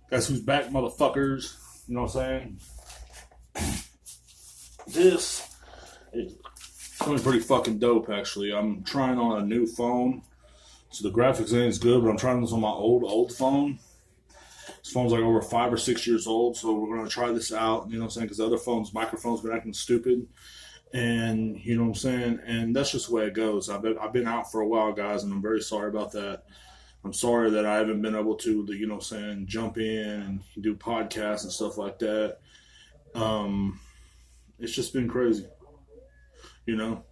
Guess who's back, motherfuckers? You know what I'm saying? This is going pretty fucking dope, actually. I'm trying on a new phone, so the graphics ain't as good, but I'm trying this on my old phone. This phone's like over 5 or 6 years old, so we're gonna try this out. You know what I'm saying? Because the other phones, microphones, been acting stupid, and you know what I'm saying. And that's just the way it goes. I've been out for a while, guys, and I'm very sorry about that. I'm sorry that I haven't been able to, you know what I'm saying, jump in and do podcasts and stuff like that. Um, it's just been crazy, you know.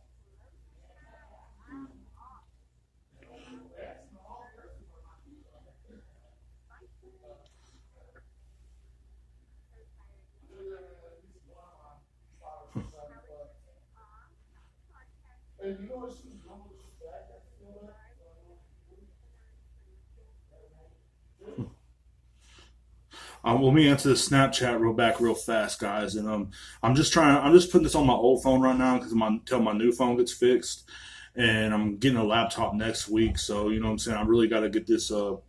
Let me answer the Snapchat real back real fast, guys. And I'm just putting this on my old phone right now because until my new phone gets fixed, and I'm getting a laptop next week. So you know what I'm saying. I really got to get this you know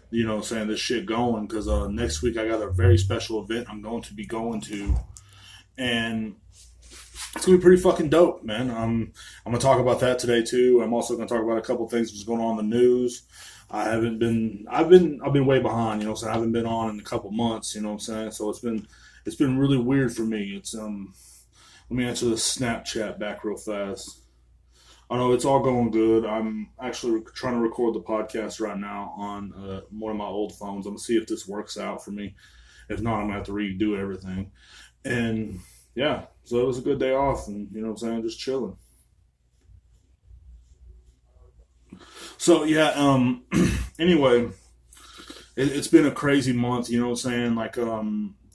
what I'm saying, this shit going because next week I got a very special event I'm going to be going to, and it's gonna be pretty fucking dope, man. I'm gonna talk about that today too. I'm also gonna talk about a couple things that's going on in the news. I've been way behind, you know what I'm saying? I haven't been on in a couple months, you know what I'm saying? So it's been really weird for me. It's let me answer the Snapchat back real fast. I know it's all going good. I'm actually trying to record the podcast right now on one of my old phones. I'm gonna see if this works out for me. If not, I'm gonna have to redo everything. And yeah, so it was a good day off, and you know what I'm saying, just chilling. So yeah, anyway, it's been a crazy month. You know what I'm saying? Like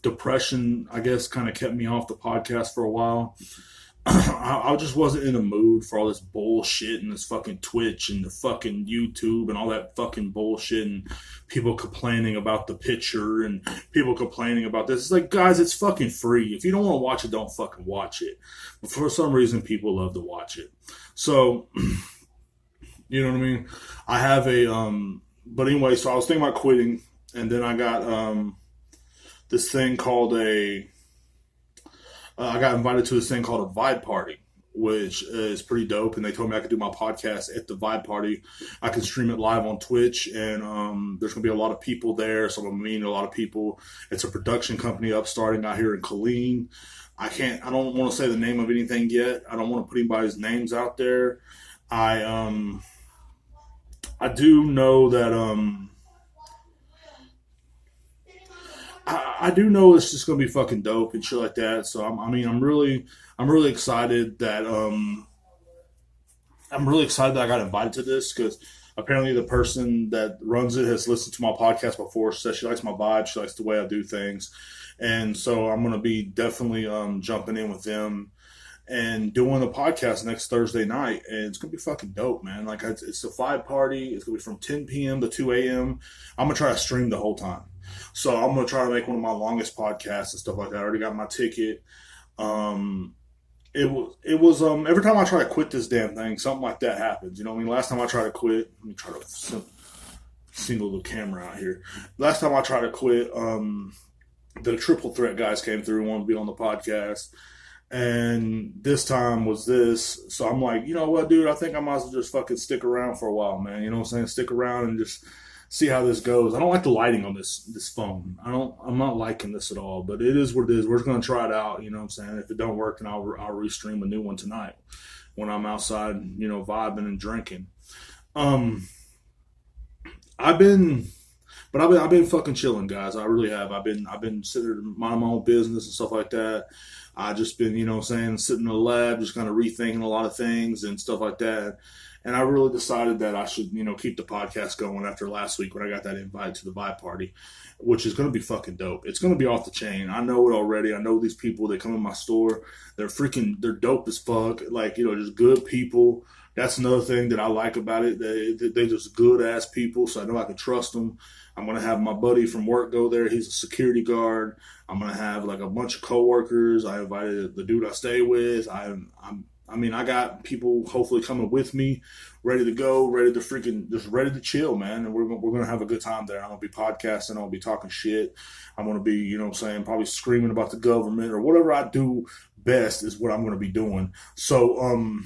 depression, I guess, kind of kept me off the podcast for a while. I just wasn't in a mood for all this bullshit and this fucking Twitch and the fucking YouTube and all that fucking bullshit and people complaining about the picture and people complaining about this. It's like, guys, it's fucking free. If you don't want to watch it, don't fucking watch it. But for some reason, people love to watch it. So, you know what I mean? I have but anyway, so I was thinking about quitting, and then I got this thing called I got invited to this thing called a Vibe Party, which is pretty dope. And they told me I could do my podcast at the Vibe Party. I can stream it live on Twitch, and there's going to be a lot of people there. So I'm going to meet a lot of people. It's a production company upstarting out here in Killeen. I don't want to say the name of anything yet. I don't want to put anybody's names out there. I, um, I do know that, I do know it's just gonna be fucking dope and shit like that. So I mean, I'm really excited that I'm really excited that I got invited to this because apparently the person that runs it has listened to my podcast before. She says she likes my vibe, she likes the way I do things, and so I'm gonna be definitely jumping in with them and doing a podcast next Thursday night, and it's gonna be fucking dope, man. Like it's a five party. It's gonna be from 10 p.m. to 2 a.m. I'm gonna try to stream the whole time, so I'm gonna try to make one of my longest podcasts and stuff like that. I already got my ticket. Um, it was every time I try to quit this damn thing, something like that happens. You know what I mean? Last time I tried to quit, let me try to single the camera out here. Last time I tried to quit, the triple threat guys came through and wanted to be on the podcast. And this time was this. So I'm like, you know what, dude? I think I might as well just fucking stick around for a while, man. You know what I'm saying? Stick around and just see how this goes. I don't like the lighting on this phone. I'm not liking this at all. But it is what it is. We're just gonna try it out. You know what I'm saying? If it don't work, then I'll restream a new one tonight when I'm outside, you know, vibing and drinking. Um, I've been I've been fucking chilling, guys. I really have. I've been sitting there minding my own business and stuff like that. I just been, you know what I'm saying, sitting in the lab, just kind of rethinking a lot of things and stuff like that. And I really decided that I should, you know, keep the podcast going after last week when I got that invite to the Vibe Party, which is going to be fucking dope. It's going to be off the chain. I know it already. I know these people that come in my store. They're dope as fuck. Like, you know, just good people. That's another thing that I like about it. They're just good ass people, so I know I can trust them. I'm gonna have my buddy from work go there. He's a security guard. I'm gonna have like a bunch of coworkers. I invited the dude I stay with. I mean, I got people hopefully coming with me, ready to go, ready to freaking just ready to chill, man. And we're gonna have a good time there. I'm gonna be podcasting. I'm gonna be talking shit. I'm gonna be, you know what I'm saying, probably screaming about the government or whatever I do best is what I'm gonna be doing. So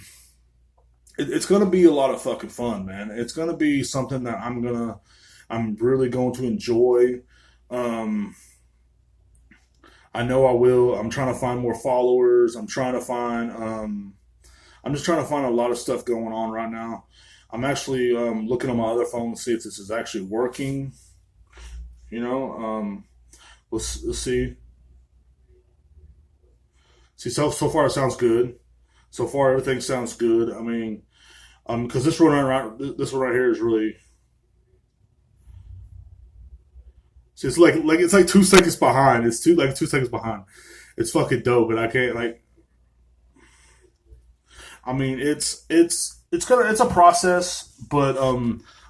it's gonna be a lot of fucking fun, man. It's gonna be something that I'm really going to enjoy. Um, I know I will. I'm trying to find more followers. I'm just trying to find a lot of stuff going on right now. I'm actually looking on my other phone to see if this is actually working. You know, let's see. See, so far it sounds good. So far everything sounds good. I mean, because this one right here is really. See, it's like 2 seconds behind. It's 2 seconds behind. It's fucking dope, and I can't like. I mean, it's a process, but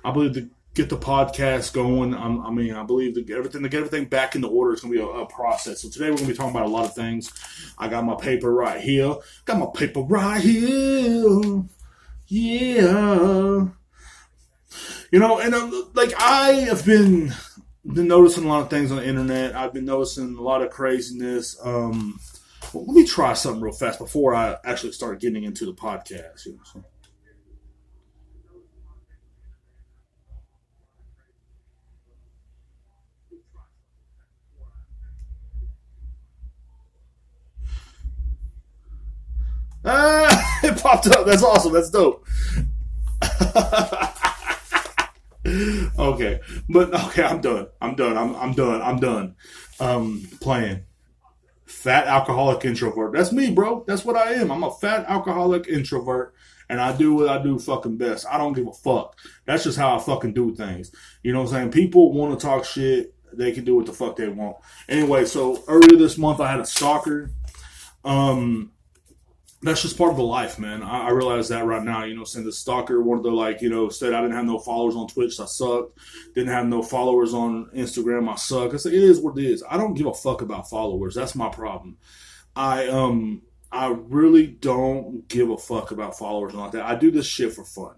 I believe to get the podcast going, I mean, I believe to get everything back into order is going to be a process. So today we're going to be talking about a lot of things. I got my paper right here. Got my paper right here. Yeah, you know, and like I have been noticing a lot of things on the internet. I've been noticing a lot of craziness. Well, let me try something real fast before I actually start getting into the podcast. You know, so. Ah, it popped up. That's awesome. That's dope. Okay, but okay, I'm done. I'm done. I'm done. I'm done. Playing. Fat alcoholic introvert. That's me, bro. That's what I am. I'm a fat alcoholic introvert, and I do what I do fucking best. I don't give a fuck. That's just how I fucking do things. You know what I'm saying? People want to talk shit. They can do what the fuck they want. Anyway, so earlier this month I had a stalker. Um, that's just part of the life, man. I realize that right now. You know, saying the stalker wanted to like, you know, said I didn't have no followers on Twitch, I sucked. Didn't have no followers on Instagram, I suck. I said it is what it is. I don't give a fuck about followers. That's my problem. I really don't give a fuck about followers and like that. I do this shit for fun.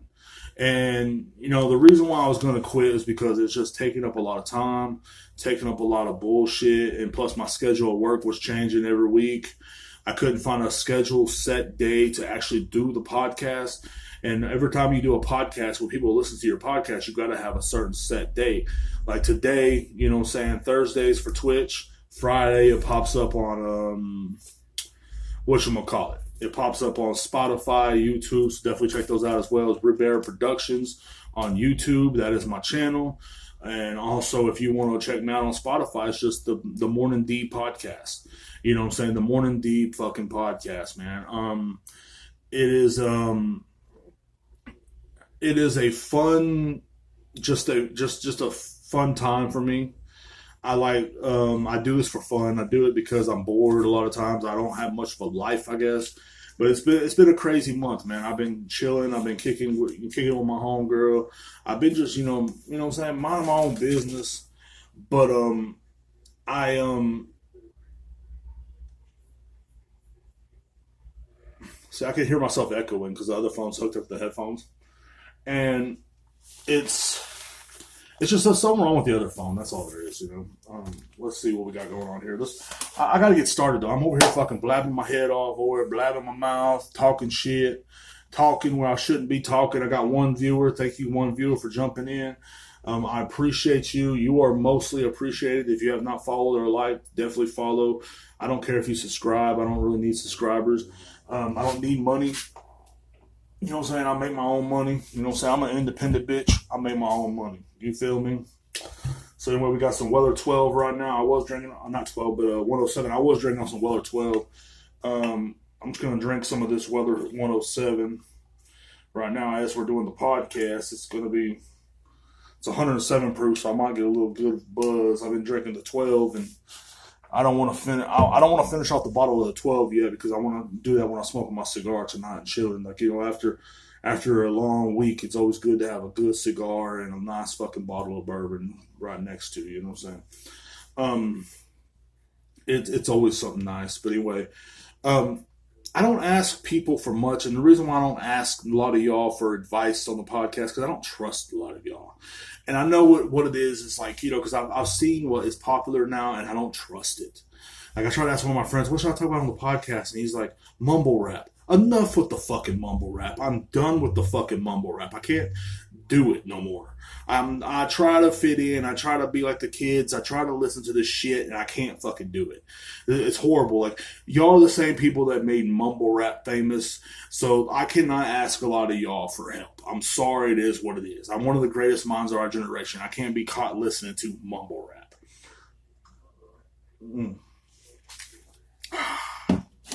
And you know, the reason why I was gonna quit is because it's just taking up a lot of time, taking up a lot of bullshit, and plus my schedule of work was changing every week. I couldn't find a scheduled set day to actually do the podcast. And every time you do a podcast, when people listen to your podcast, you got to have a certain set day. Like today, you know what I'm saying, Thursdays for Twitch, Friday it pops up on whatchamacallit. It pops up on Spotify, YouTube, so definitely check those out as well as Rivera Productions on YouTube. That is my channel. And also, if you want to check me out on Spotify, it's just the Morning Deep podcast. You know what I'm saying? The Morning Deep fucking podcast, man. It is it is a fun, just a fun time for me. I do this for fun. I do it because I'm bored a lot of times. I don't have much of a life, I guess. But it's been a crazy month, man. I've been chilling. I've been kicking with my homegirl. I've been just what I'm saying, minding my own business. But I see I can hear myself echoing because the other phone's hooked up to the headphones, and it's it's just there's something wrong with the other phone. That's all there is, you know. Let's see what we got going on here. I got to get started though. I'm over here fucking blabbing my head off, over here blabbing my mouth, talking shit, talking where I shouldn't be talking. I got one viewer. Thank you, one viewer, for jumping in. I appreciate you. You are mostly appreciated. If you have not followed or liked, definitely follow. I don't care if you subscribe. I don't really need subscribers. I don't need money. You know what I'm saying? I make my own money. You know what I'm saying? I'm an independent bitch. I make my own money. You feel me? So anyway, we got some Weller 12 right now. I was drinking, not 12, but 107. I was drinking on some Weller 12. I'm just going to drink some of this Weller 107 right now as we're doing the podcast. It's 107 proof, so I might get a little good buzz. I've been drinking the 12, and I don't want to finish. I don't want to finish off the bottle of the 12 yet because I want to do that when I'm smoking my cigar tonight and chilling. Like, you know, after a long week, it's always good to have a good cigar and a nice fucking bottle of bourbon right next to you. You know what I'm saying? It's always something nice. But anyway, I don't ask people for much, and the reason why I don't ask a lot of y'all for advice on the podcast because I don't trust a lot of y'all, and I know what it is. It's like because I've seen what is popular now, and I don't trust it. Like I tried to ask one of my friends, "What should I talk about on the podcast?" And he's like, "Mumble rap." Enough with the fucking mumble rap. I'm done with the fucking mumble rap. I can't do it no more. I try to fit in. I try to be like the kids. I try to listen to this shit, and I can't fucking do it. It's horrible. Like y'all are the same people that made mumble rap famous, so I cannot ask a lot of y'all for help. I'm sorry, it is what it is. I'm one of the greatest minds of our generation. I can't be caught listening to mumble rap. Mm.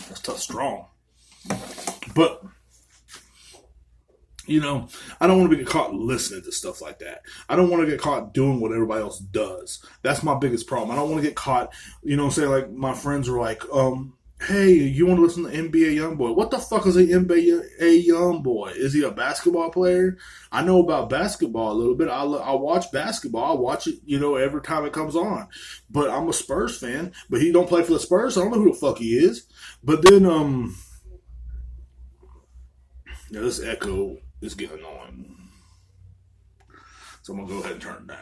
That's tough, strong. But I don't want to be caught listening to stuff like that. I don't want to get caught doing what everybody else does. That's my biggest problem. I don't want to get caught, like my friends were like, hey, you want to listen to NBA Youngboy? What the fuck is an NBA Youngboy? Is he a basketball player? I know about basketball a little bit. I watch basketball. I watch it, every time it comes on. But I'm a Spurs fan. But he don't play for the Spurs, so I don't know who the fuck he is. But then, this echo is getting annoying. So I'm going to go ahead and turn it down.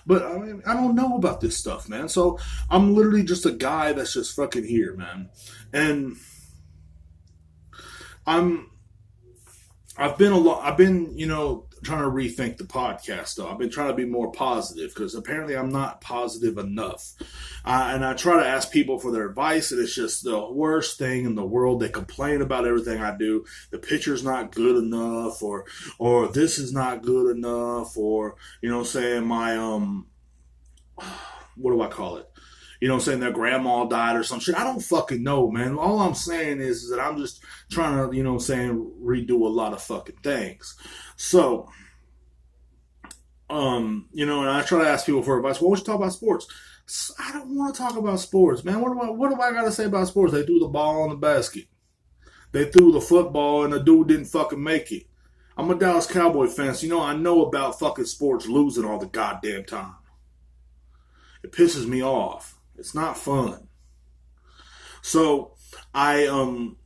But I mean, I don't know about this stuff, man. So I'm literally just a guy that's just fucking here, man. And I've been, trying to rethink the podcast, though. I've been trying to be more positive because apparently I'm not positive enough. And I try to ask people for their advice, and it's just the worst thing in the world. They complain about everything I do. The picture's not good enough, or this is not good enough, or, my, what do I call it? Their grandma died or some shit. I don't fucking know, man. All I'm saying is that I'm just trying to, redo a lot of fucking things. So, and I try to ask people for advice. Well, we should talk about sports. I don't want to talk about sports, man. What do I got to say about sports? They threw the ball in the basket. They threw the football and the dude didn't fucking make it. I'm a Dallas Cowboy fan, so, I know about fucking sports losing all the goddamn time. It pisses me off. It's not fun. So I'm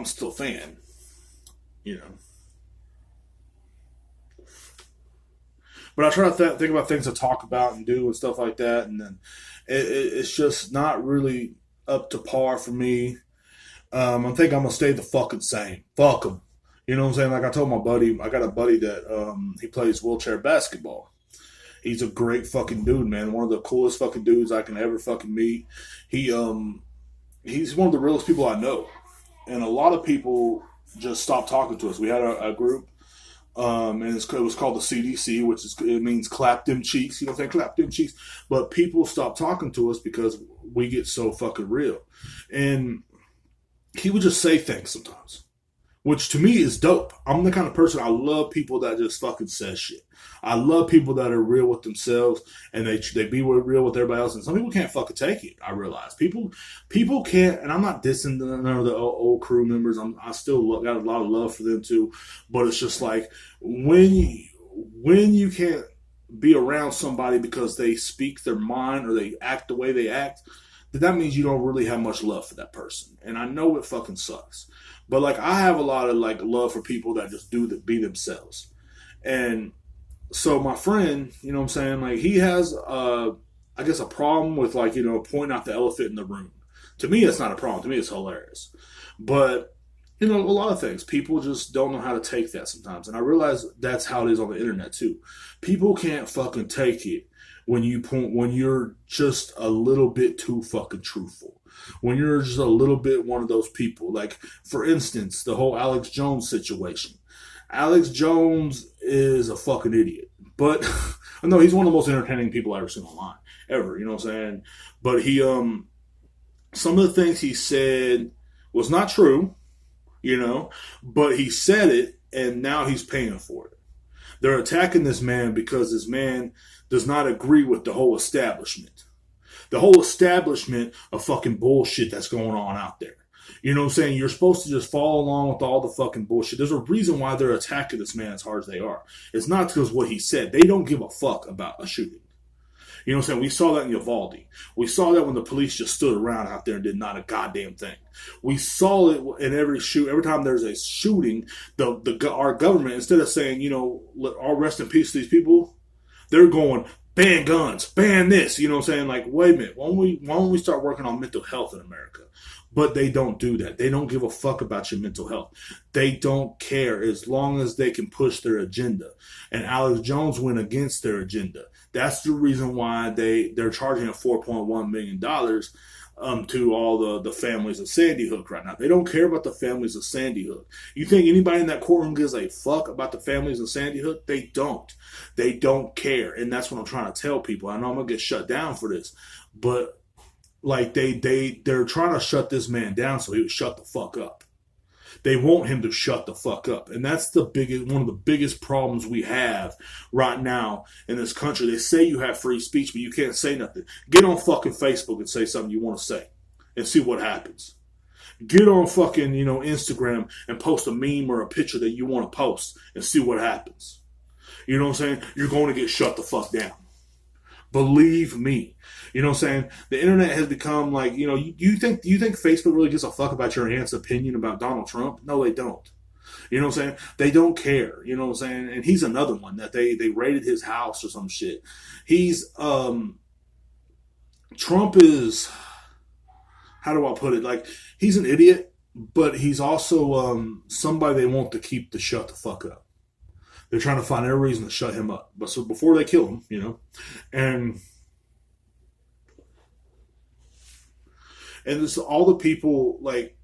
still a fan, But I try to think about things to talk about and do and stuff like that, and then it's just not really up to par for me. I think I'm gonna stay the fucking same. Fuck them. You know what I'm saying? Like I told my buddy, I got a buddy that he plays wheelchair basketball. He's a great fucking dude, man. One of the coolest fucking dudes I can ever fucking meet. He's one of the realest people I know. And a lot of people just stopped talking to us. We had a group, and it was called the CDC, which it means clap them cheeks. You know what I'm saying? Clap them cheeks. But people stopped talking to us because we get so fucking real. And he would just say things sometimes, which to me is dope. I'm the kind of person, I love people that just fucking says shit. I love people that are real with themselves and they be real with everybody else. And some people can't fucking take it. I realize people can't. And I'm not dissing none of the old crew members. I still got a lot of love for them too. But it's just like when you can't be around somebody because they speak their mind or they act the way they act, that means you don't really have much love for that person. And I know it fucking sucks. But like I have a lot of like love for people that just be themselves. And so my friend, you know what I'm saying, like he has I guess a problem with like, pointing out the elephant in the room. To me it's not a problem. To me it's hilarious. But a lot of things, people just don't know how to take that sometimes. And I realize that's how it is on the internet too. People can't fucking take it when you're just a little bit too fucking truthful. When you're just a little bit one of those people. Like, for instance, the whole Alex Jones situation. Alex Jones is a fucking idiot. But, no, he's one of the most entertaining people I've ever seen online. Ever, you know what I'm saying? But he, some of the things he said was not true, but he said it, and now he's paying for it. They're attacking this man because this man does not agree with the whole establishment. The whole establishment of fucking bullshit that's going on out there. You know what I'm saying? You're supposed to just follow along with all the fucking bullshit. There's a reason why they're attacking this man as hard as they are. It's not because what he said. They don't give a fuck about a shooting. You know what I'm saying? We saw that in Uvalde. We saw that when the police just stood around out there and did not a goddamn thing. We saw it in every time there's a shooting, our government, instead of saying, all rest in peace to these people, they're going, ban guns, ban this. You know what I'm saying? Like, wait a minute, why don't we start working on mental health in America? But they don't do that. They don't give a fuck about your mental health. They don't care as long as they can push their agenda. And Alex Jones went against their agenda. That's the reason why they're charging $4.1 million to all the families of Sandy Hook right now. They don't care about the families of Sandy Hook. You think anybody in that courtroom gives a fuck about the families of Sandy Hook? They don't. They don't care. And that's what I'm trying to tell people. I know I'm going to get shut down for this, but like they're trying to shut this man down so he would shut the fuck up. They want him to shut the fuck up. And that's one of the biggest problems we have right now in this country. They say you have free speech, but you can't say nothing. Get on fucking Facebook and say something you want to say and see what happens. Get on fucking, Instagram and post a meme or a picture that you want to post and see what happens. You know what I'm saying? You're going to get shut the fuck down. Believe me. You know what I'm saying? The internet has become like, you think Facebook really gives a fuck about your aunt's opinion about Donald Trump? No, they don't. You know what I'm saying? They don't care. You know what I'm saying? And he's another one that they raided his house or some shit. Trump is, how do I put it? Like, he's an idiot, but he's also somebody they want to keep to shut the fuck up. They're trying to find every reason to shut him up. But so before they kill him, and it's all the people like,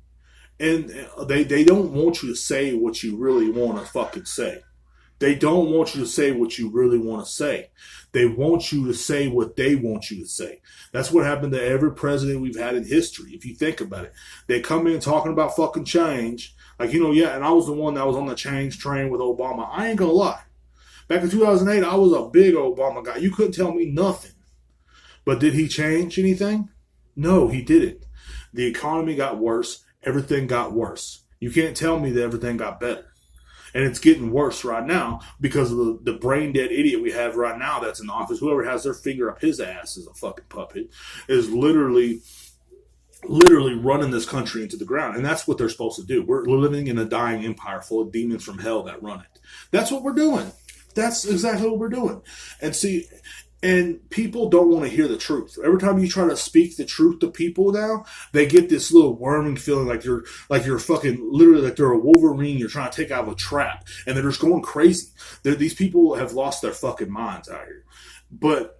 and they don't want you to say what you really want to fucking say. They don't want you to say what you really want to say. They want you to say what they want you to say. That's what happened to every president we've had in history. If you think about it, they come in talking about fucking change. Like, and I was the one that was on the change train with Obama. I ain't gonna lie. Back in 2008, I was a big Obama guy. You couldn't tell me nothing. But did he change anything? No, he didn't. The economy got worse. Everything got worse. You can't tell me that everything got better. And it's getting worse right now because of the brain dead idiot we have right now that's in the office. Whoever has their finger up his ass is a fucking puppet. Is literally running this country into the ground. And that's what they're supposed to do. We're living in a dying empire full of demons from hell that run it. That's what we're doing. That's exactly what we're doing. And people don't want to hear the truth. Every time you try to speak the truth to people now, they get this little worming feeling like you're fucking literally like they're a Wolverine you're trying to take out of a trap. And they're just going crazy. These people have lost their fucking minds out here. But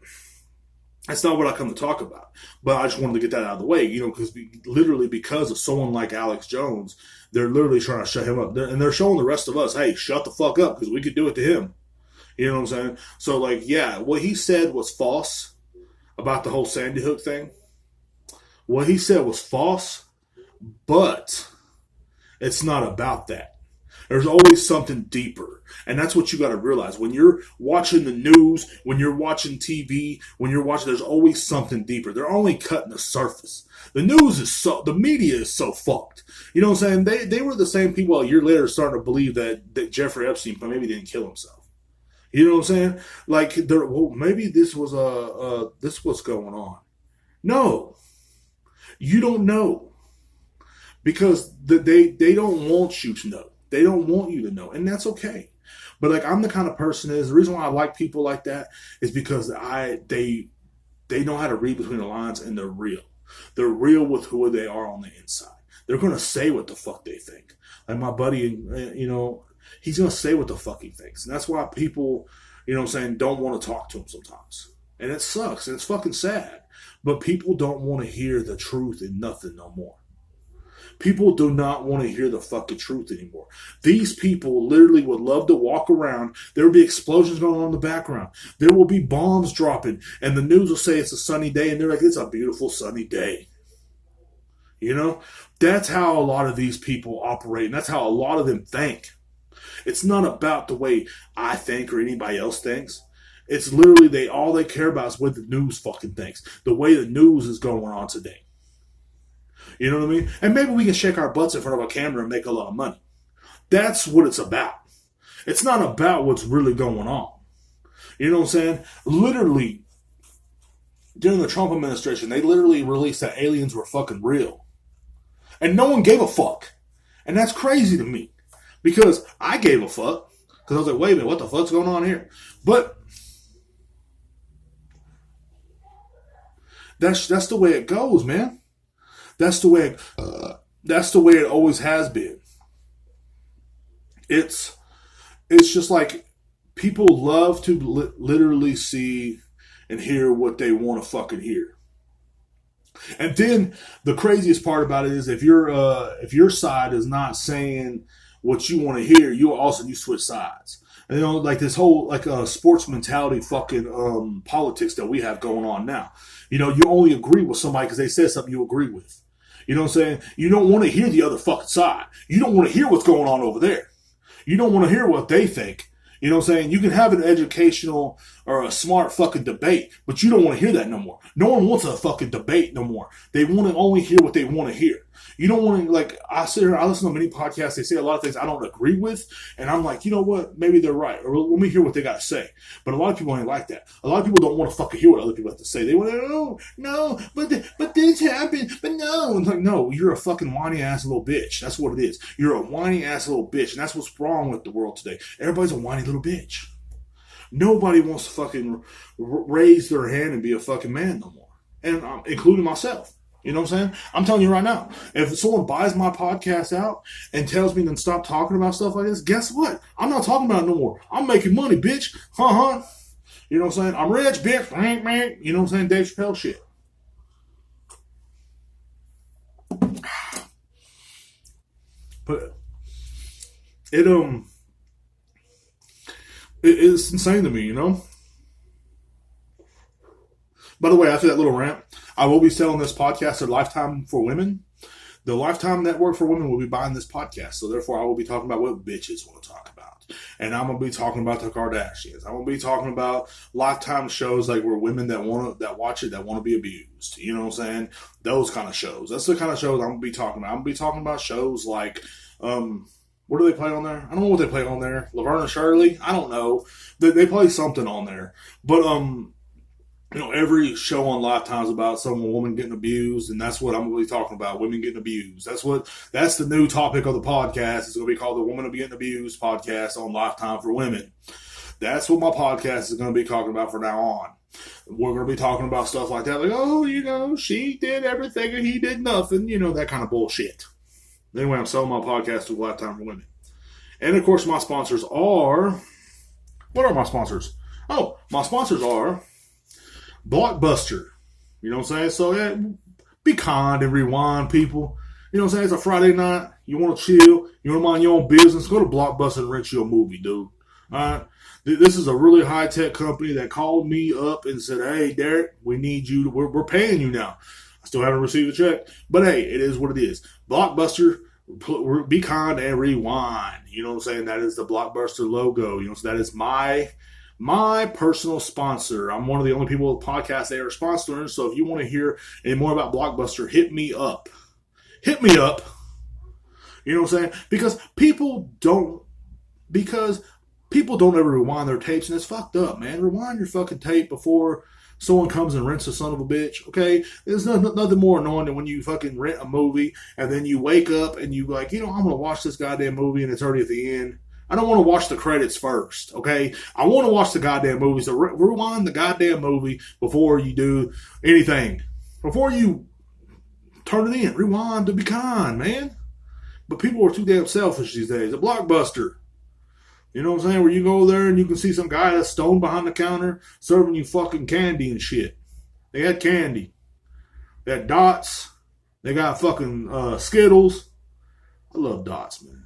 that's not what I come to talk about. But I just wanted to get that out of the way, because of someone like Alex Jones, they're literally trying to shut him up. And they're showing the rest of us, hey, shut the fuck up because we could do it to him. You know what I'm saying? So, what he said was false about the whole Sandy Hook thing. What he said was false, but it's not about that. There's always something deeper. And that's what you got to realize. When you're watching the news, when you're watching TV, there's always something deeper. They're only cutting the surface. The media is so fucked. You know what I'm saying? They were the same people a year later starting to believe that Jeffrey Epstein maybe didn't kill himself. You know what I'm saying? Like, maybe this was what's going on. No. You don't know. Because they don't want you to know. They don't want you to know, and that's okay. But I'm the kind of person the reason why I like people like that is because they know how to read between the lines and they're real. They're real with who they are on the inside. They're going to say what the fuck they think. Like my buddy, he's going to say what the fuck he thinks. And that's why people, don't want to talk to him sometimes. And it sucks and it's fucking sad. But people don't want to hear the truth and nothing no more. People do not want to hear the fucking truth anymore. These people literally would love to walk around. There will be explosions going on in the background. There will be bombs dropping. And the news will say it's a sunny day. And they're like, it's a beautiful sunny day. That's how a lot of these people operate. And that's how a lot of them think. It's not about the way I think or anybody else thinks. It's literally all they care about is what the news fucking thinks. The way the news is going on today. You know what I mean? And maybe we can shake our butts in front of a camera and make a lot of money. That's what it's about. It's not about what's really going on. You know what I'm saying? Literally, during the Trump administration, they literally released that aliens were fucking real. And no one gave a fuck. And that's crazy to me. Because I gave a fuck. Because I was like, wait a minute, what the fuck's going on here? But that's the way it goes, man. That's the way it always has been. It's just like people love to literally see and hear what they want to fucking hear. And then the craziest part about it is if your side is not saying what you want to hear, you switch sides. And, like this whole sports mentality fucking politics that we have going on now. You only agree with somebody because they said something you agree with. You know what I'm saying? You don't want to hear the other fucking side. You don't want to hear what's going on over there. You don't want to hear what they think. You know what I'm saying? You can have an educational or a smart fucking debate, but you don't want to hear that no more. No one wants a fucking debate no more. They want to only hear what they want to hear. You don't want to, I sit here, I listen to many podcasts, they say a lot of things I don't agree with, and I'm like, you know what, maybe they're right, or let me hear what they got to say. But a lot of people ain't like that. A lot of people don't want to fucking hear what other people have to say. They want to, no, but this happened, but no. And no, you're a fucking whiny ass little bitch. That's what it is. You're a whiny ass little bitch, and that's what's wrong with the world today. Everybody's a whiny little bitch. Nobody wants to fucking raise their hand and be a fucking man no more, and including myself. You know what I'm saying? I'm telling you right now, if someone buys my podcast out and tells me to stop talking about stuff like this, guess what? I'm not talking about it no more. I'm making money, bitch. You know what I'm saying? I'm rich, bitch. You know what I'm saying? Dave Chappelle shit. But it's insane to me, you know? By the way, after that little rant, I will be selling this podcast to Lifetime for Women. The Lifetime Network for Women will be buying this podcast. So therefore, I will be talking about what bitches want to talk about. And I'm going to be talking about the Kardashians. I'm going to be talking about Lifetime shows like where women that watch it, that want to be abused. You know what I'm saying? Those kind of shows. That's the kind of shows I'm going to be talking about. I'm going to be talking about shows like, what do they play on there? I don't know what they play on there. Laverne and Shirley? I don't know. They play something on there. But, every show on Lifetime is about some woman getting abused, and that's what I'm going to be talking about, women getting abused. That's the new topic of the podcast. It's going to be called the Woman Getting Abused podcast on Lifetime for Women. That's what my podcast is going to be talking about from now on. We're going to be talking about stuff like that, like, she did everything and he did nothing, that kind of bullshit. Anyway, I'm selling my podcast to Lifetime for Women. And, of course, my sponsors are... What are my sponsors? Oh, my sponsors are... Blockbuster. You know what I'm saying? So, yeah, be kind and rewind, people. You know what I'm saying? It's a Friday night. You want to chill. You want to mind your own business. Go to Blockbuster and rent you a movie, dude. All right? This is a really high-tech company that called me up and said, hey, Derek, we need you. We're paying you now. I still haven't received a check. But, hey, it is what it is. Blockbuster, be kind and rewind. You know what I'm saying? That is the Blockbuster logo. You know, so that is my personal sponsor. I'm one of the only people with podcasts they are sponsoring. So if you want to hear any more about Blockbuster, hit me up. Hit me up. You know what I'm saying? Because people don't ever rewind their tapes, and it's fucked up, man. Rewind your fucking tape before someone comes and rents a son of a bitch, okay? There's nothing more annoying than when you fucking rent a movie and then you wake up and you like, I'm going to watch this goddamn movie and it's already at the end. I don't want to watch the credits first, okay? I want to watch the goddamn movie. So rewind the goddamn movie before you do anything. Before you turn it in. Rewind to be kind, man. But people are too damn selfish these days. A Blockbuster. You know what I'm saying? Where you go there and you can see some guy that's stoned behind the counter serving you fucking candy and shit. They got candy. They got Dots. They got fucking Skittles. I love Dots, man.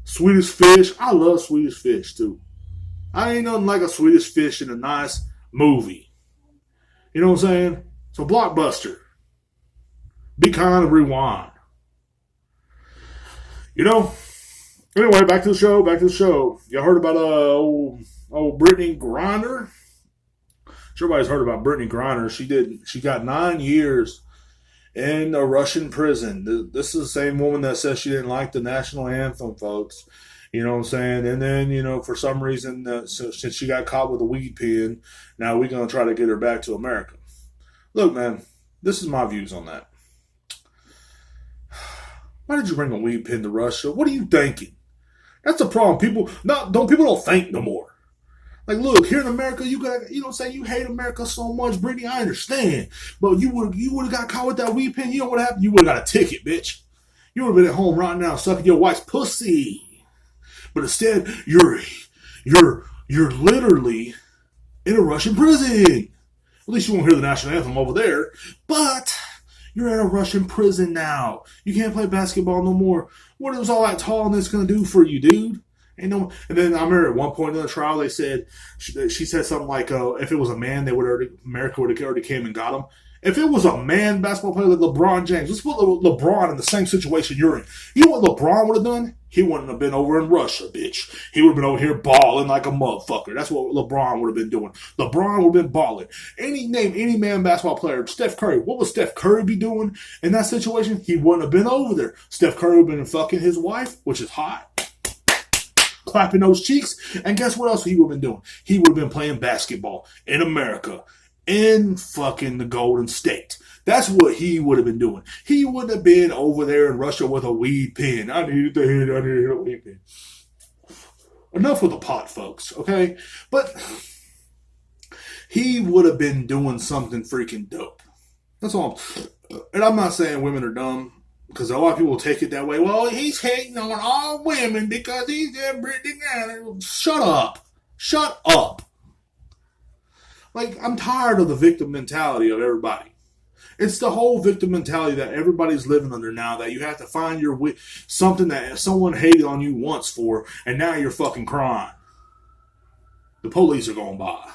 Swedish Fish. I love Swedish Fish, too. I ain't nothing like a Swedish Fish in a nice movie. You know what I'm saying? So Blockbuster. Be kind and rewind. Anyway, back to the show. Y'all heard about old Brittany Griner? Sure, everybody's heard about Brittany Griner. She got 9 years in a Russian prison. This is the same woman that says she didn't like the national anthem, folks. You know what I'm saying? And then, for some reason, since she got caught with a weed pen, now we're going to try to get her back to America. Look, man, this is my views on that. Why did you bring a weed pen to Russia? What are you thinking? That's the problem. People don't think no more. Like, look, here in America, you got, you know, say you hate America so much, Brittany. I understand, but you would have got caught with that weed pen. You know what happened? You would have got a ticket, bitch. You would have been at home right now sucking your wife's pussy. But instead, you're literally in a Russian prison. At least you won't hear the national anthem over there. But you're in a Russian prison now. You can't play basketball no more. What was all that tallness going to do for you, dude? Ain't no. And then I remember at one point in the trial, they said she said something like, "If it was a man, America would have already came and got him." If it was a man basketball player like LeBron James, let's put LeBron in the same situation you're in. You know what LeBron would have done? He wouldn't have been over in Russia, bitch. He would have been over here balling like a motherfucker. That's what LeBron would have been doing. LeBron would have been balling. Any man basketball player, Steph Curry, what would Steph Curry be doing in that situation? He wouldn't have been over there. Steph Curry would have been fucking his wife, which is hot, clapping those cheeks. And guess what else he would have been doing? He would have been playing basketball in America, in fucking the Golden State. That's what he would have been doing. He wouldn't have been over there in Russia with a weed pen. I needed a weed pen. Enough with the pot, folks, okay? But he would have been doing something freaking dope. That's all. And I'm not saying women are dumb, because a lot of people will take it that way. Well, he's hating on all women because he's Brittany Griner. Shut up. Shut up. Like, I'm tired of the victim mentality of everybody. It's the whole victim mentality that everybody's living under now, that you have to find something that someone hated on you once for, and now you're fucking crying. The police are going by.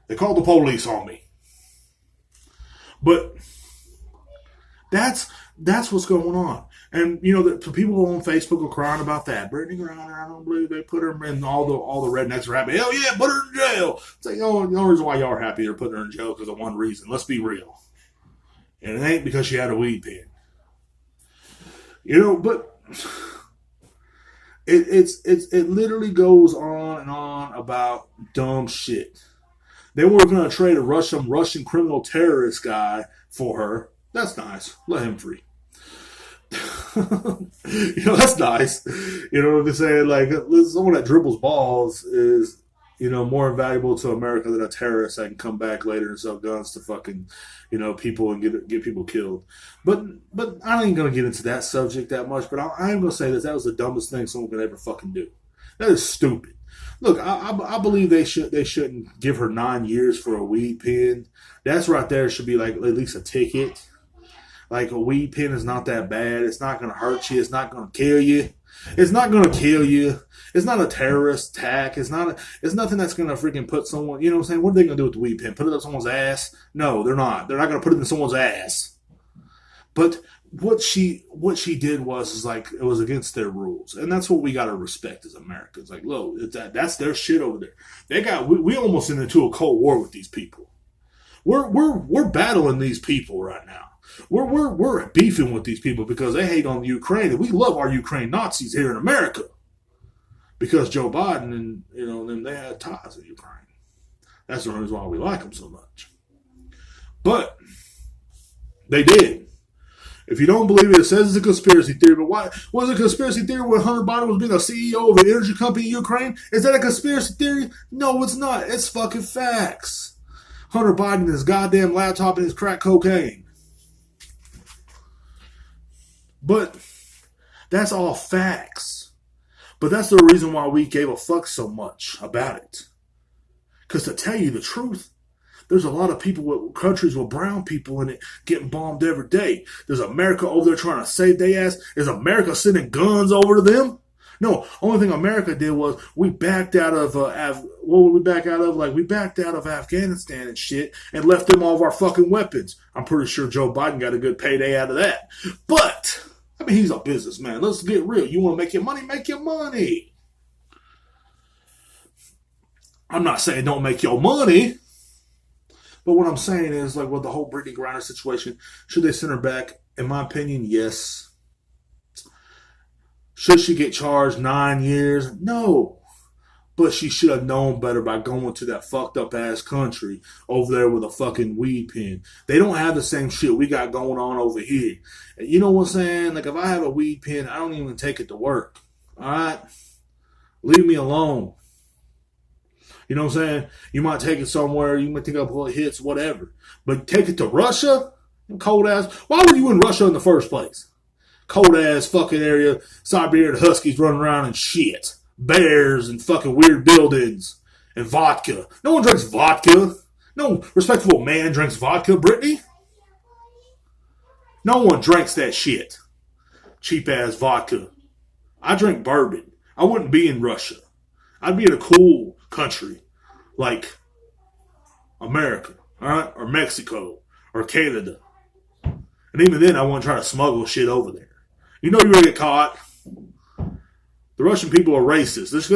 They called the police on me. But that's what's going on. And, you know, the people on Facebook are crying about that. Brittany Griner, I don't believe they put her in, all the rednecks are happy. Hell yeah, put her in jail. It's like, oh, the only reason why y'all are happy they're putting her in jail because of one reason. Let's be real. And it ain't because she had a weed pen. You know, but it literally goes on and on about dumb shit. They were going to trade a Russian criminal terrorist guy for her. That's nice. Let him free. You know, that's nice. You know what I'm saying? Like, someone that dribbles balls is, you know, more valuable to America than a terrorist that can come back later and sell guns to fucking, you know, people and get people killed. But I ain't gonna get into that subject that much. But I am gonna say that was the dumbest thing someone could ever fucking do. That is stupid. Look, I believe they shouldn't give her 9 years for a weed pen. That's right there should be like at least a ticket. Like, a weed pen is not that bad. It's not going to hurt you. It's not going to kill you. It's not going to kill you. It's not a terrorist attack. It's nothing that's going to freaking put someone, you know what I'm saying? What are they going to do with the weed pen? Put it up someone's ass? No, they're not. They're not going to put it in someone's ass. But what she did was like, it was against their rules. And that's what we got to respect as Americans. Like, look, that's their shit over there. We almost into a Cold War with these people. We're battling these people right now. We're beefing with these people because they hate on Ukraine, and we love our Ukraine Nazis here in America because Joe Biden and, you know, them, they had ties in Ukraine. That's the reason why we like them so much. But they did. If you don't believe it, it says it's a conspiracy theory. But why was it a conspiracy theory when Hunter Biden was being a CEO of an energy company in Ukraine? Is that a conspiracy theory? No, it's not. It's fucking facts. Hunter Biden and his goddamn laptop and his crack cocaine. But that's all facts. But that's the reason why we gave a fuck so much about it. Because to tell you the truth, there's a lot of people with countries with brown people in it getting bombed every day. There's America over there trying to save their ass. Is America sending guns over to them? No, only thing America did was we backed out of what would we back out of? Like, we backed out of Afghanistan and shit and left them all of our fucking weapons. I'm pretty sure Joe Biden got a good payday out of that. But I mean, he's a businessman. Let's get real. You want to make your money? Make your money. I'm not saying don't make your money. But what I'm saying is, like, with the whole Brittany Griner situation, should they send her back? In my opinion, yes. Should she get charged 9 years? No. But she should have known better by going to that fucked up ass country over there with a fucking weed pen. They don't have the same shit we got going on over here. And you know what I'm saying? Like, if I have a weed pen, I don't even take it to work. All right? Leave me alone. You know what I'm saying? You might take it somewhere, you might take a couple of hits, whatever. But take it to Russia? Cold ass. Why were you in Russia in the first place? Cold ass fucking area, Siberian Huskies running around and shit. Bears and fucking weird buildings and vodka. No one drinks vodka. No respectable man drinks vodka, Brittany. No one drinks that shit. Cheap ass vodka. I drink bourbon. I wouldn't be in Russia. I'd be in a cool country like America, all right, or Mexico, or Canada. And even then, I wouldn't try to smuggle shit over there. You know you're gonna get caught. The Russian people are racist. Just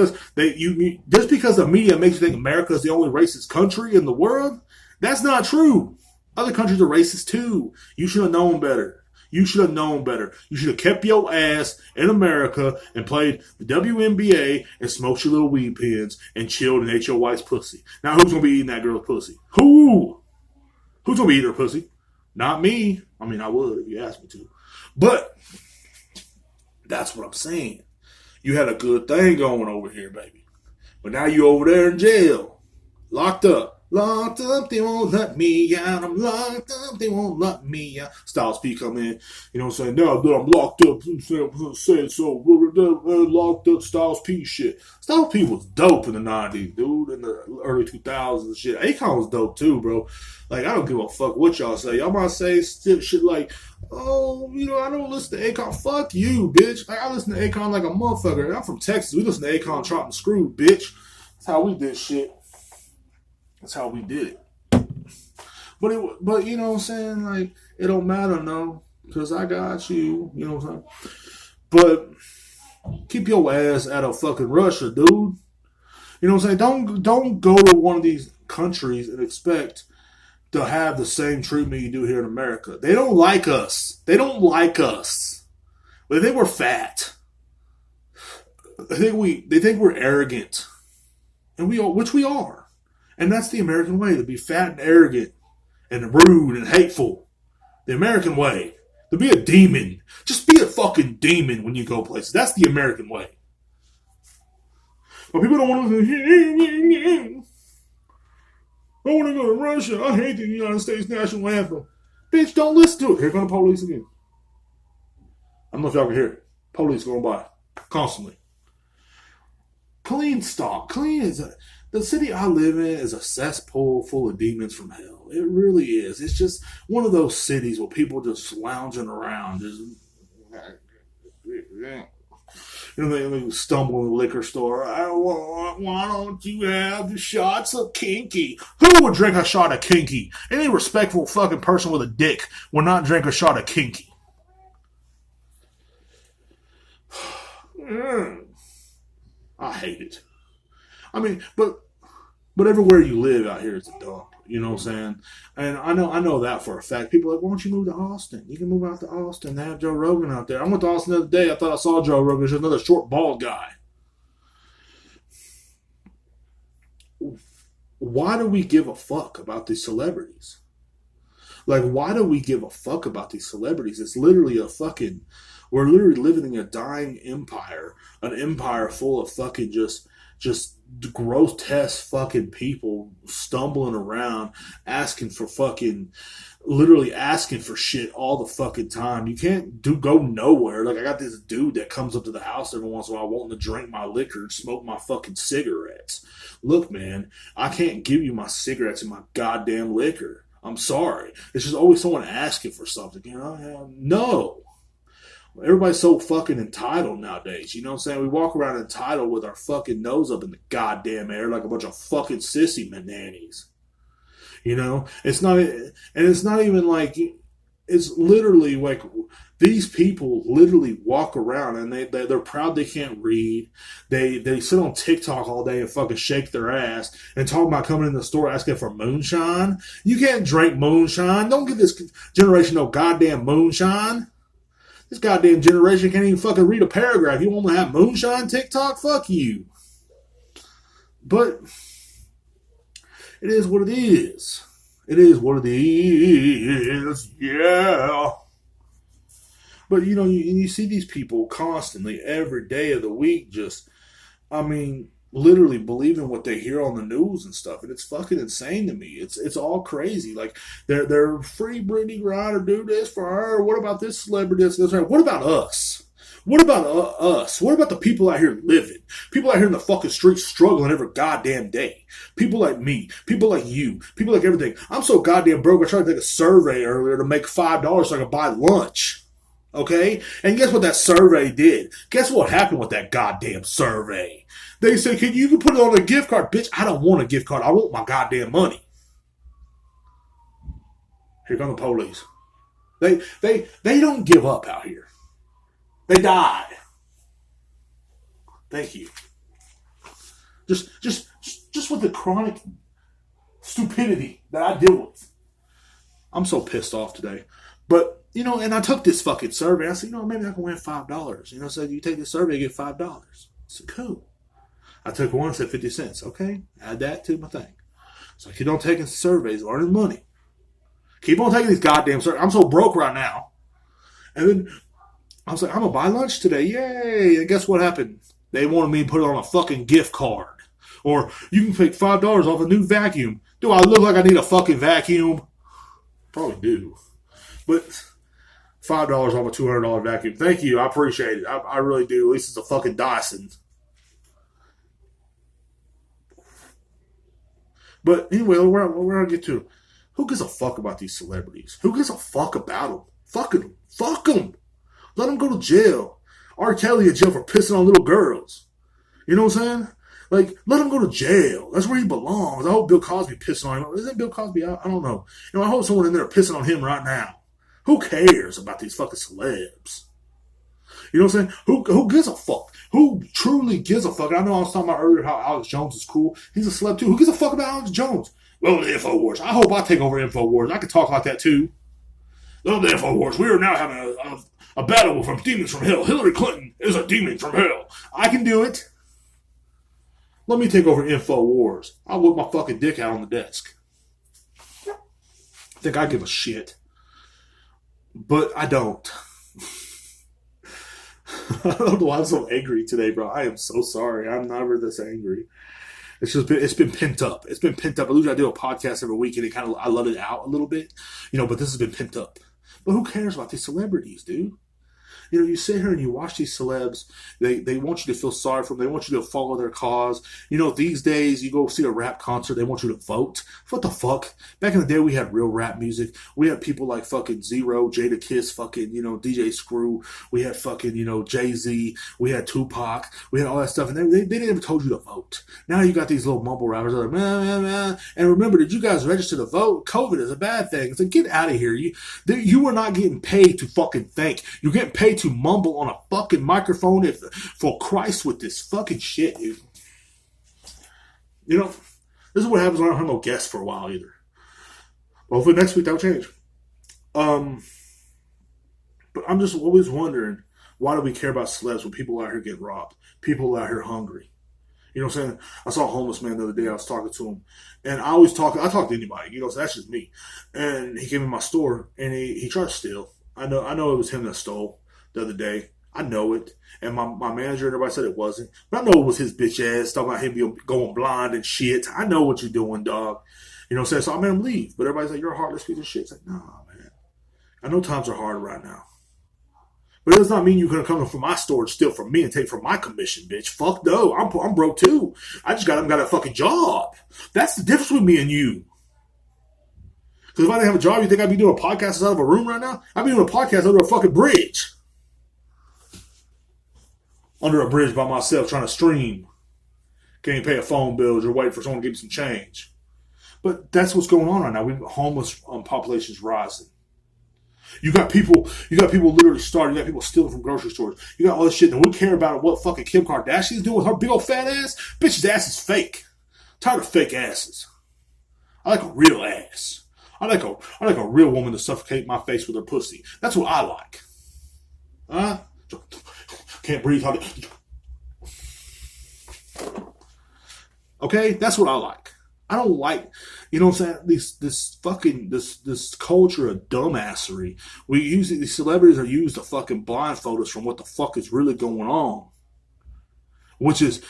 because the media makes you think America is the only racist country in the world, that's not true. Other countries are racist too. You should have known better. You should have known better. You should have kept your ass in America and played the WNBA and smoked your little weed pens and chilled and ate your wife's pussy. Now, who's going to be eating that girl's pussy? Who? Who's going to be eating her pussy? Not me. I mean, I would if you asked me to. But that's what I'm saying. You had a good thing going over here, baby. But now you over there in jail. Locked up. Locked up, they won't let me out. I'm locked up, they won't let me out. Styles P come in, you know what I'm saying? Now that I'm locked up, say so. Locked up Styles P shit. Styles P was dope in the 90s, dude, in the early 2000s and shit. Akon was dope too, bro. Like, I don't give a fuck what y'all say. Y'all might say shit like, oh, you know, I don't listen to Akon. Fuck you, bitch. Like, I listen to Akon like a motherfucker. I'm from Texas. We listen to Akon Trot and Screw, bitch. That's how we did shit. That's how we did it. But you know what I'm saying? Like, it don't matter, no. Because I got you. You know what I'm saying? But keep your ass out of fucking Russia, dude. You know what I'm saying? Don't go to one of these countries and expect to have the same treatment you do here in America. They don't like us. They don't like us. They think we're fat. They think we're arrogant. And which we are. And that's the American way, to be fat and arrogant and rude and hateful. The American way. To be a demon. Just be a fucking demon when you go places. That's the American way. But people don't want to say, I want to go to Russia. I hate the United States national anthem. Bitch, don't listen to it. Here come the police again. I don't know if y'all can hear it. Police going by. Constantly. Clean stop. Clean is the city I live in is a cesspool full of demons from hell. It really is. It's just one of those cities where people just lounging around, just they stumble in the liquor store. Why don't you have the shots of Kinky? Who would drink a shot of Kinky? Any respectful fucking person with a dick would not drink a shot of Kinky. I hate it. I mean, but everywhere you live out here is a dump. You know what I'm saying? And I know that for a fact. People are like, why don't you move to Austin? You can move out to Austin and have Joe Rogan out there. I went to Austin the other day. I thought I saw Joe Rogan. There's another short, bald guy. Why do we give a fuck about these celebrities? Like, why do we give a fuck about these celebrities? It's literally we're literally living in a dying empire. An empire full of fucking just grotesque fucking people stumbling around literally asking for shit all the fucking time. You can't go nowhere. Like, I got this dude that comes up to the house every once in a while wanting to drink my liquor and smoke my fucking cigarettes. Look, man, I can't give you my cigarettes and my goddamn liquor. I'm sorry. It's just always someone asking for something. You know, no. Everybody's so fucking entitled nowadays. You know what I'm saying? We walk around entitled with our fucking nose up in the goddamn air like a bunch of fucking sissy nannies. You know? It's not even like, it's literally like, these people literally walk around and they're proud they can't read. They sit on TikTok all day and fucking shake their ass and talk about coming in the store asking for moonshine. You can't drink moonshine. Don't give this generation no goddamn moonshine. This goddamn generation can't even fucking read a paragraph. You want to have moonshine TikTok? Fuck you. But it is what it is. It is what it is. Yeah. But, you see these people constantly, every day of the week, just, literally believing what they hear on the news and stuff. And it's fucking insane to me. It's all crazy. Like, they're free Brittany Griner, do this for her. What about this celebrity? This, what about us? What about us? What about the people out here living? People out here in the fucking streets struggling every goddamn day. People like me. People like you. People like everything. I'm so goddamn broke. I tried to take a survey earlier to make $5 so I could buy lunch. Okay? And guess what that survey did? Guess what happened with that goddamn survey? They said, you can put it on a gift card. Bitch, I don't want a gift card. I want my goddamn money. Here come the police. They don't give up out here. They died. Thank you. Just with the chronic stupidity that I deal with. I'm so pissed off today. But, and I took this fucking survey. I said, maybe I can win $5. So you take this survey, you get $5. So cool. I took one, said 50 cents. Okay, add that to my thing. So keep on taking surveys, earning money. Keep on taking these goddamn surveys. I'm so broke right now. And then I was like, I'm going to buy lunch today. Yay. And guess what happened? They wanted me to put it on a fucking gift card. Or you can take $5 off a new vacuum. Do I look like I need a fucking vacuum? Probably do. But $5 off a $200 vacuum. Thank you. I appreciate it. I really do. At least it's a fucking Dyson. But anyway, where I get to, who gives a fuck about these celebrities? Who gives a fuck about them? Fuck them. Let them go to jail. R. Kelly in jail for pissing on little girls. You know what I'm saying? Like, let him go to jail. That's where he belongs. I hope Bill Cosby pissing on him. Isn't Bill Cosby out? I don't know. I hope someone in there pissing on him right now. Who cares about these fucking celebs? You know what I'm saying? Who gives a fuck? Who truly gives a fuck? I know I was talking about earlier how Alex Jones is cool. He's a celeb too. Who gives a fuck about Alex Jones? Well, the InfoWars. I hope I take over InfoWars. I can talk like that too. Love the InfoWars. We are now having a battle from demons from hell. Hillary Clinton is a demon from hell. I can do it. Let me take over InfoWars. I'll whip my fucking dick out on the desk. Think I give a shit. But I don't. I don't know why I'm so angry today, bro. I am so sorry. I'm never this angry. It's been pent up. It's been pent up. Usually I do a podcast every week and I let it out a little bit. But this has been pent up. But who cares about these celebrities, dude? You sit here and you watch these celebs. They want you to feel sorry for them. They want you to follow their cause. These days you go see a rap concert. They want you to vote. What the fuck? Back in the day we had real rap music. We had people like fucking Zero, Jadakiss, fucking, DJ Screw. We had fucking, Jay-Z. We had Tupac. We had all that stuff. And they never told you to vote. Now you got these little mumble rappers that are like, man. And remember, did you guys register to vote? COVID is a bad thing. It's like, get out of here. You are not getting paid to fucking think. You're getting paid to mumble on a fucking microphone for Christ with this fucking shit, dude. This is what happens when I don't have no guests for a while either. Well, hopefully next week that'll change. But I'm just always wondering, why do we care about celebs when people out here get robbed? People out here hungry. You know what I'm saying? I saw a homeless man the other day. I was talking to him. And I talk to anybody. So that's just me. And he came in my store and he tried to steal. I know it was him that stole the other day. I know it. And my manager and everybody said it wasn't. But I know it was his bitch ass talking about him going blind and shit. I know what you're doing, dog. You know what I'm saying? So I made him leave. But everybody's like, you're a heartless piece of shit. It's like, nah, man. I know times are hard right now. But it does not mean you're going to come from my store and steal from me and take from my commission, bitch. Fuck no. I'm broke too. I just got a fucking job. That's the difference with me and you. Because if I didn't have a job, you think I'd be doing a podcast out of a room right now? I'd be doing a podcast under a fucking bridge. Under a bridge by myself trying to stream. Can't pay a phone bill. You're waiting for someone to give me some change. But that's what's going on right now. Homeless population's rising. You got people literally starting. You got people stealing from grocery stores. You got all this shit. And we care about what fucking Kim Kardashian's doing with her big old fat ass. Bitch's ass is fake. I'm tired of fake asses. I like a real ass. I like a real woman to suffocate my face with her pussy. That's what I like. Can't breathe. Okay, that's what I like. I don't like, you know what I'm saying? This culture of dumbassery. These celebrities are used to fucking blindfold us from what the fuck is really going on. Which is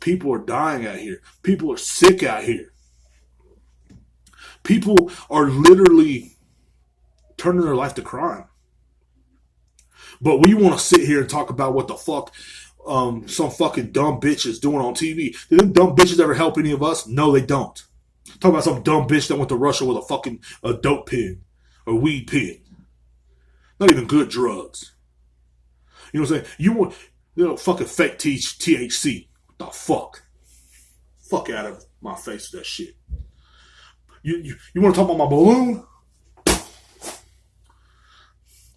people are dying out here. People are sick out here. People are literally turning their life to crime. But we want to sit here and talk about what the fuck some fucking dumb bitch is doing on TV. Do them dumb bitches ever help any of us? No, they don't. Talk about some dumb bitch that went to Russia with a dope pin, a weed pin. Not even good drugs. You know what I'm saying? Fucking fake THC. What the fuck? Fuck out of my face with that shit. You want to talk about my balloon?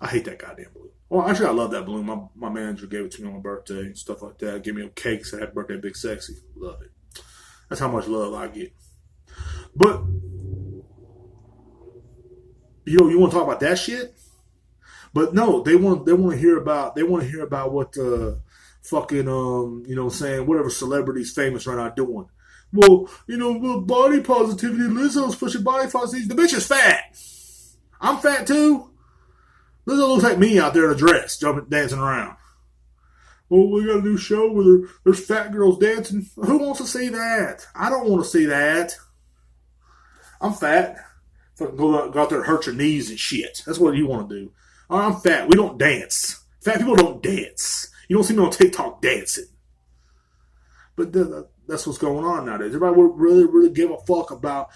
I hate that goddamn balloon. Well, actually, I love that balloon. My manager gave it to me on my birthday and stuff like that. Gave me a cake, said happy birthday, Big Sexy. Love it. That's how much love I get. But you want to talk about that shit? But no, they want to hear about what the fucking saying whatever celebrities famous right now doing. Well, body positivity. Lizzo's pushing body positivity. The bitch is fat. I'm fat too. Lizzo looks like me out there in a dress, jumping, dancing around. Well, we got a new show where there's fat girls dancing. Who wants to see that? I don't want to see that. I'm fat. Go out there and hurt your knees and shit. That's what you want to do. I'm fat. We don't dance. Fat people don't dance. You don't see me on TikTok dancing. But that's what's going on nowadays. Everybody would really, really give a fuck about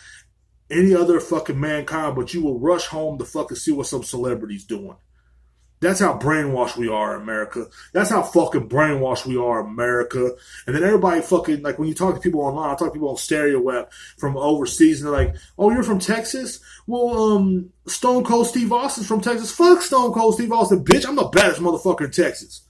any other fucking mankind, but you will rush home to fucking see what some celebrity's doing. That's how brainwashed we are in America. That's how fucking brainwashed we are in America. And then everybody fucking, like when you talk to people online, I talk to people on Stereo Web from overseas, and they're like, oh, you're from Texas? Well, Stone Cold Steve Austin's from Texas. Fuck Stone Cold Steve Austin, bitch. I'm the baddest motherfucker in Texas.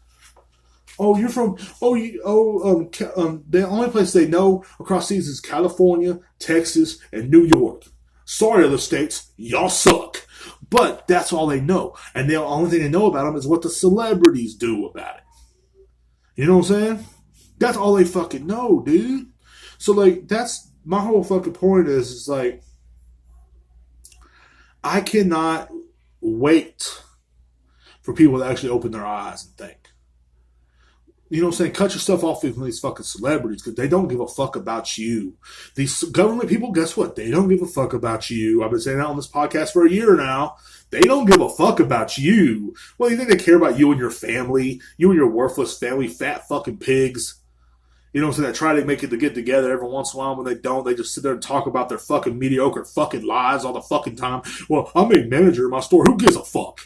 Oh, you're from, the only place they know across seas is California, Texas, and New York. Sorry, other states, y'all suck. But that's all they know. And the only thing they know about them is what the celebrities do about it. You know what I'm saying? That's all they fucking know, dude. So, like, that's my whole fucking point is like, I cannot wait for people to actually open their eyes and think. You know what I'm saying? Cut yourself off from these fucking celebrities because they don't give a fuck about you. These government people, guess what? They don't give a fuck about you. I've been saying that on this podcast for a year now. They don't give a fuck about you. Well, you think they care about you and your family? You and your worthless family, fat fucking pigs. You know what I'm saying? That try to make it to get together every once in a while. When they don't, they just sit there and talk about their fucking mediocre fucking lives all the fucking time. Well, I'm a manager in my store. Who gives a fuck?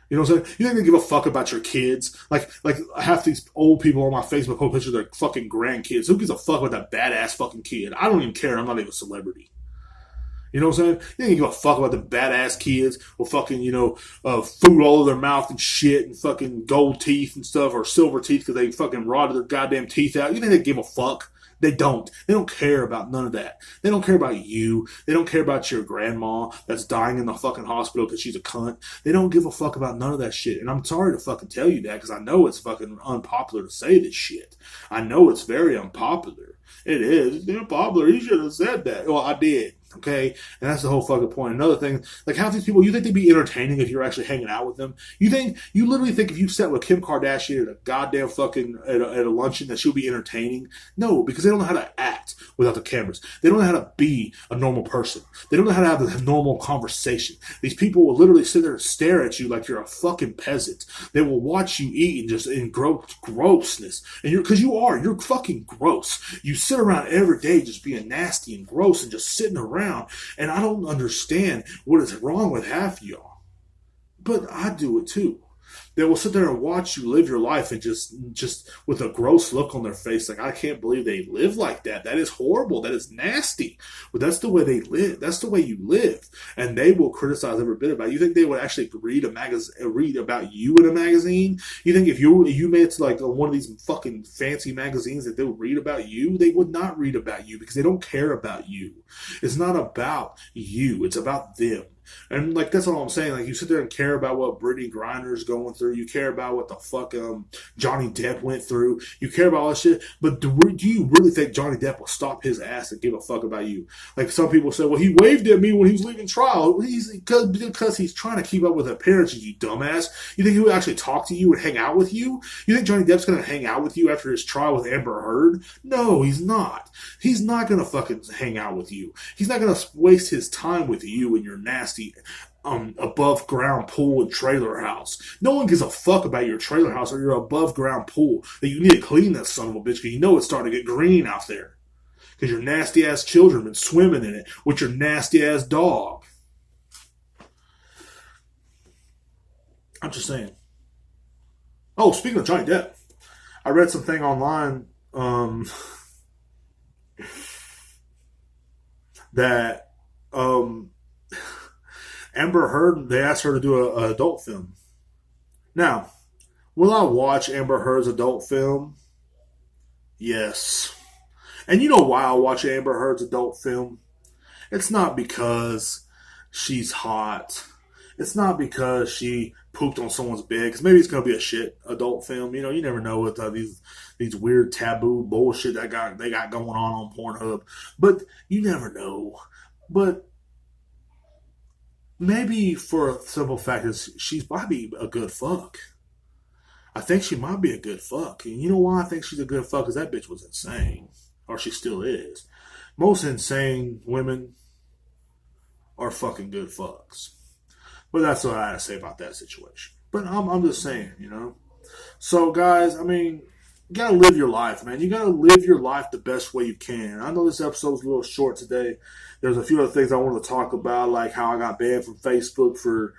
You know what I'm saying? You think they give a fuck about your kids? Like half these old people on my Facebook post pictures of their fucking grandkids. Who gives a fuck about that badass fucking kid? I don't even care. I'm not even a celebrity. You know what I'm saying? You think you give a fuck about the badass kids with fucking, food all over their mouth and shit and fucking gold teeth and stuff or silver teeth because they fucking rotted their goddamn teeth out. You think they give a fuck? They don't. They don't care about none of that. They don't care about you. They don't care about your grandma that's dying in the fucking hospital because she's a cunt. They don't give a fuck about none of that shit. And I'm sorry to fucking tell you that because I know it's fucking unpopular to say this shit. I know it's very unpopular. It is. It's unpopular. You should have said that. Well, I did. Okay? And that's the whole fucking point. Another thing, like half these people, you think they'd be entertaining if you're actually hanging out with them? You literally think if you sat with Kim Kardashian at a goddamn fucking, at a luncheon that she'll be entertaining? No, because they don't know how to act without the cameras. They don't know how to be a normal person. They don't know how to have a normal conversation. These people will literally sit there and stare at you like you're a fucking peasant. They will watch you eat and just in grossness. And you're fucking gross. You sit around every day just being nasty and gross and just sitting around. And I don't understand what is wrong with half of y'all. But I do it too. They will sit there and watch you live your life and just with a gross look on their face, like, I can't believe they live like that. That is horrible. That is nasty. But that's the way they live. That's the way you live. And they will criticize every bit about it. You think they would actually read about you in a magazine? You think if you made it to like one of these fucking fancy magazines that they would read about you? They would not read about you because they don't care about you. It's not about you. It's about them. And like that's all I'm saying. Like you sit there and care about what Brittany Griner's going through. You care about what the fuck Johnny Depp went through. You care about all that shit. But do you really think Johnny Depp will stop his ass and give a fuck about you? Like some people say, well, he waved at me when he was leaving trial. Because he's trying to keep up with appearances, you dumbass. You think he would actually talk to you and hang out with you? You think Johnny Depp's going to hang out with you after his trial with Amber Heard? No, he's not. He's not going to fucking hang out with you. He's not going to waste his time with you and your nasty above ground pool and trailer house. No one gives a fuck about your trailer house or your above ground pool that you need to clean that son of a bitch because you know it's starting to get green out there. Because your nasty ass children have been swimming in it with your nasty ass dog. I'm just saying. Oh, speaking of Johnny Depp, I read something online that Amber Heard, they asked her to do an adult film. Now, will I watch Amber Heard's adult film? Yes. And you know why I'll watch Amber Heard's adult film? It's not because she's hot. It's not because she pooped on someone's bed. Because maybe it's going to be a shit adult film. You know, you never know with these weird taboo bullshit they got going on Pornhub. But you never know. But maybe for a simple fact is she's probably a good fuck. I think she might be a good fuck. And you know why I think she's a good fuck? Because that bitch was insane. Or she still is. Most insane women are fucking good fucks. But that's what I had to say about that situation. But I'm just saying, you know. So, guys, I mean, you got to live your life, man. You got to live your life the best way you can. I know this episode's a little short today. There's a few other things I wanted to talk about, like how I got banned from Facebook for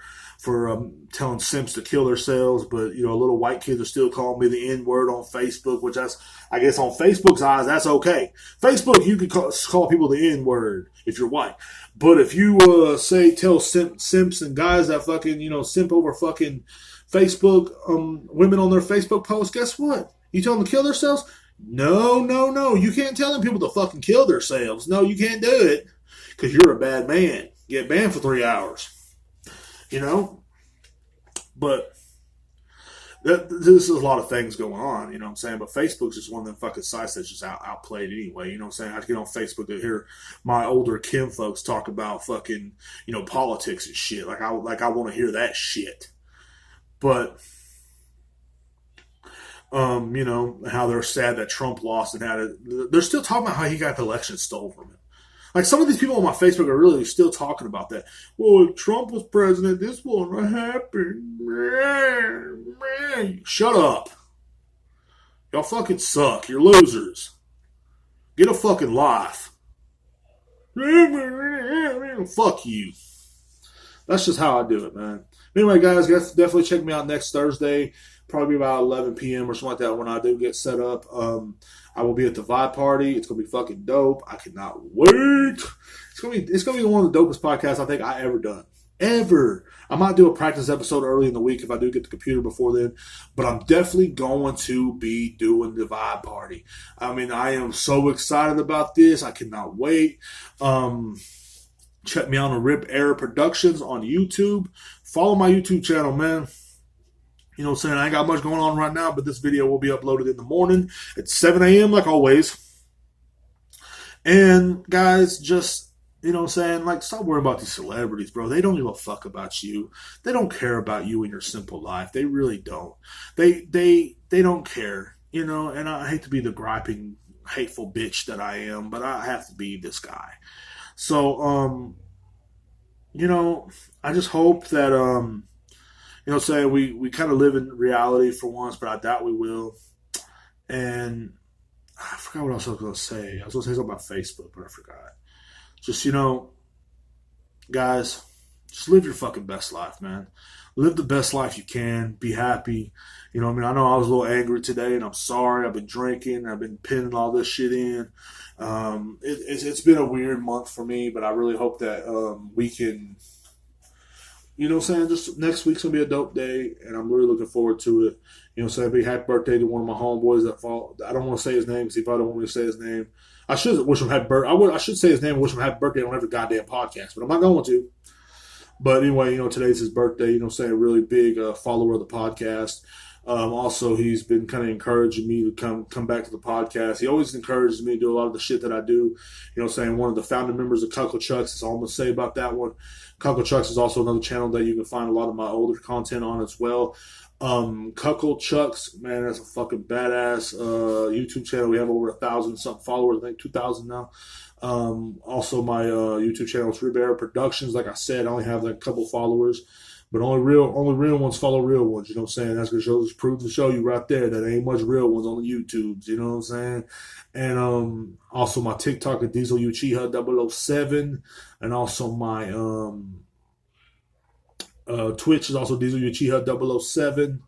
telling simps to kill themselves. But, you know, little white kids are still calling me the N-word on Facebook, which I guess on Facebook's eyes, that's okay. Facebook, you can call people the N-word if you're white. But if you tell simps and guys that fucking, you know, simp over fucking Facebook, women on their Facebook posts, guess what? You tell them to kill themselves? No. You can't tell them people to fucking kill themselves. No, you can't do it because you're a bad man. Get banned for 3 hours. You know? But this is a lot of things going on, you know what I'm saying? But Facebook's just one of them fucking sites that's just outplayed anyway, you know what I'm saying? I get on Facebook to hear my older kin folks talk about fucking, you know, politics and shit. Like I want to hear that shit. But you know, how they're sad that Trump lost and they're still talking about how he got the election stolen from him. Like some of these people on my Facebook are really still talking about that. Well, if Trump was president, this wouldn't happen. Shut up. Y'all fucking suck. You're losers. Get a fucking life. Fuck you. That's just how I do it, man. Anyway, guys, definitely check me out next Thursday. Probably about 11 p.m. or something like that when I do get set up. I will be at the Vibe Party. It's going to be fucking dope. I cannot wait. It's going to be one of the dopest podcasts I think I ever done. Ever. I might do a practice episode early in the week if I do get the computer before then. But I'm definitely going to be doing the Vibe Party. I mean, I am so excited about this. I cannot wait. Check me out on Rip Error Productions on YouTube. Follow my YouTube channel, man. You know what I'm saying? I ain't got much going on right now, but this video will be uploaded in the morning at 7 a.m. like always. And guys, just, you know what I'm saying? Like, stop worrying about these celebrities, bro. They don't give a fuck about you. They don't care about you and your simple life. They really don't. They don't care, you know? And I hate to be the griping, hateful bitch that I am, but I have to be this guy. So, you know, I just hope that, you know, saying we kind of live in reality for once, but I doubt we will. And I forgot what else I was going to say. I was going to say something about Facebook, but I forgot. Just, you know, guys, just live your fucking best life, man. Live the best life you can. Be happy. You know what I mean? I know I was a little angry today, and I'm sorry. I've been drinking. I've been pinning all this shit in. It's been a weird month for me, but I really hope that we can... You know what I'm saying? Just next week's going to be a dope day, and I'm really looking forward to it. You know what I'm saying? Big happy birthday to one of my homeboys that fall. I don't want to say his name because he probably don't want me to say his name. I should wish him happy birthday. I should say his name and wish him happy birthday on every goddamn podcast, but I'm not going to. But anyway, today's his birthday. Saying a really big follower of the podcast. Also, he's been kind of encouraging me to come back to the podcast. He always encourages me to do a lot of the shit that I do. Saying one of the founding members of Cuckle Chucks. That's all I'm gonna say about that one. Cuckle Chucks is also another channel that you can find a lot of my older content on as well. Cuckle Chucks, man, that's a fucking badass YouTube channel. We have over 1,000 something followers. I think 2,000 now. Also, my YouTube channel is Bear Productions. Like I said, I only have like a couple followers, but only real ones follow real ones. You know what I'm saying? That's gonna prove to show you right there that ain't much real ones on the YouTubes. You know what I'm saying? And also my TikTok at Diesel Uchiha 007, and also my Twitch is also Diesel Uchiha 007.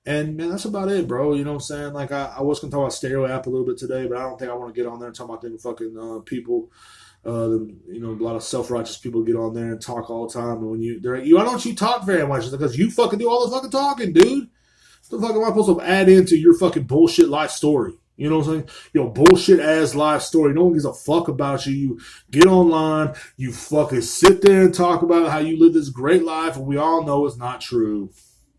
And man, that's about it, bro. You know what I'm saying? Like I was gonna talk about Stereo app a little bit today, but I don't think I want to get on there and talk about them fucking people. A lot of self-righteous people get on there and talk all the time. And when they're like, why don't you talk very much? It's because you fucking do all the fucking talking, dude. What the fuck am I supposed to add into your fucking bullshit life story? You know what I'm saying? Bullshit ass life story. No one gives a fuck about you. You get online, you fucking sit there and talk about how you live this great life, and we all know it's not true.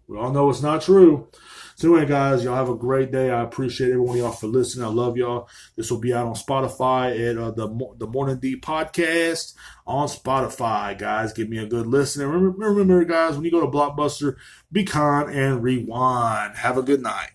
We all know it's not true. So anyway, guys, y'all have a great day. I appreciate every one of y'all for listening. I love y'all. This will be out on Spotify at the Morning D podcast on Spotify, guys. Give me a good listen. And remember, guys, when you go to Blockbuster, be kind and rewind. Have a good night.